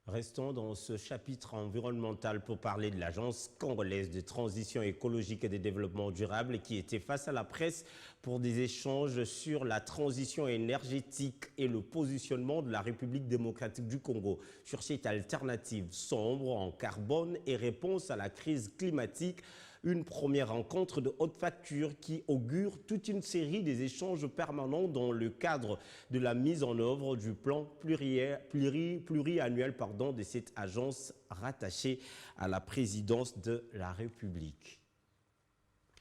Restons dans ce chapitre environnemental pour parler de l'Agence congolaise de transition écologique et de développement durable qui était face à la presse pour des échanges sur la transition énergétique et le positionnement de la République démocratique du Congo sur cette alternative sombre en carbone et réponse à la crise climatique. Une première rencontre de haute facture qui augure toute une série des échanges permanents dans le cadre de la mise en œuvre du plan pluriannuel de cette agence rattachée à la présidence de la République.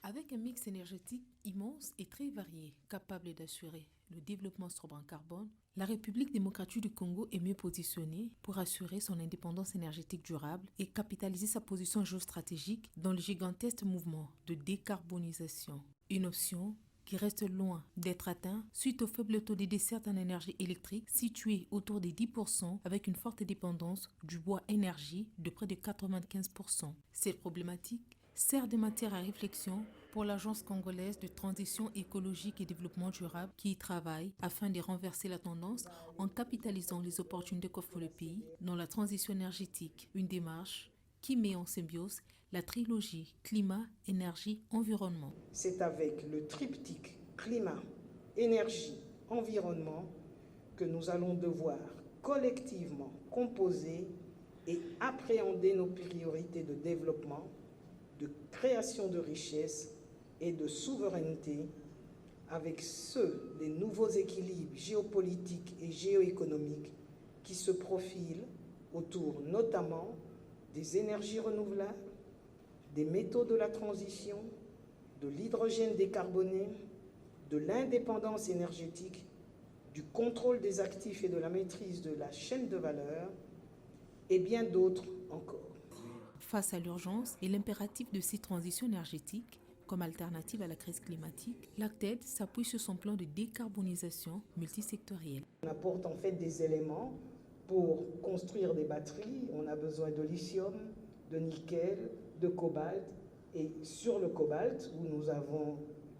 Avec un mix énergétique immense et très varié, capable d'assurer le développement sobre en carbone, la République démocratique du Congo est mieux positionnée pour assurer son indépendance énergétique durable et capitaliser sa position géostratégique dans le gigantesque mouvement de décarbonisation. Une option qui reste loin d'être atteint suite au faible taux de desserte en énergie électrique situé autour des 10% avec une forte dépendance du bois énergie de près de 95%. Cette problématique sert de matière à réflexion pour l'Agence congolaise de transition écologique et développement durable qui y travaille afin de renverser la tendance en capitalisant les opportunités qu'offre le pays dans la transition énergétique, une démarche qui met en symbiose la trilogie climat, énergie, environnement. C'est avec le triptyque climat, énergie, environnement que nous allons devoir collectivement composer et appréhender nos priorités de développement, de création de richesses et de souveraineté avec ceux des nouveaux équilibres géopolitiques et géoéconomiques qui se profilent autour notamment des énergies renouvelables, des métaux de la transition, de l'hydrogène décarboné, de l'indépendance énergétique, du contrôle des actifs et de la maîtrise de la chaîne de valeur, et bien d'autres encore. Face à l'urgence et l'impératif de cette transition énergétique, comme alternative à la crise climatique, l'ACTED s'appuie sur son plan de décarbonisation multisectoriel. On apporte en fait des éléments pour construire des batteries. On a besoin de lithium, de nickel, de cobalt. Et sur le cobalt, où nous avons,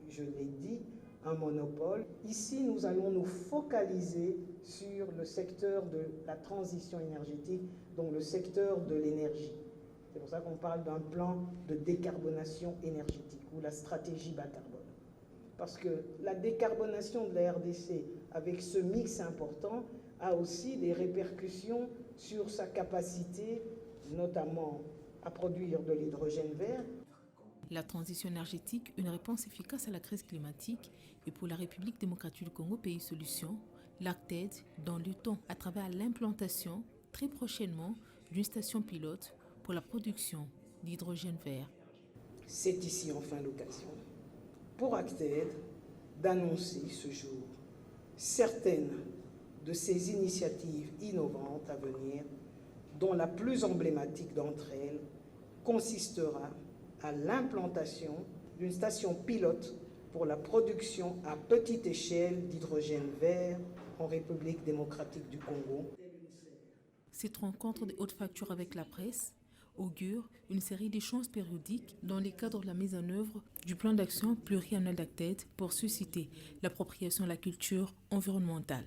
je l'ai dit, un monopole, ici nous allons nous focaliser sur le secteur de la transition énergétique, donc le secteur de l'énergie. C'est pour ça qu'on parle d'un plan de décarbonation énergétique ou la stratégie bas carbone. Parce que la décarbonation de la RDC, avec ce mix important, a aussi des répercussions sur sa capacité, notamment à produire de l'hydrogène vert. La transition énergétique, une réponse efficace à la crise climatique, et pour la République démocratique du Congo, pays solution, l'ACTED, dans le temps, à travers l'implantation, très prochainement, d'une station pilote pour la production d'hydrogène vert. C'est ici enfin l'occasion pour ACTED d'annoncer ce jour certaines de ces initiatives innovantes à venir, dont la plus emblématique d'entre elles consistera à l'implantation d'une station pilote pour la production à petite échelle d'hydrogène vert en République démocratique du Congo. Cette rencontre de haute facture avec la presse augure une série d'échanges périodiques dans le cadre de la mise en œuvre du plan d'action pluriannuel d'ACTED pour susciter l'appropriation de la culture environnementale.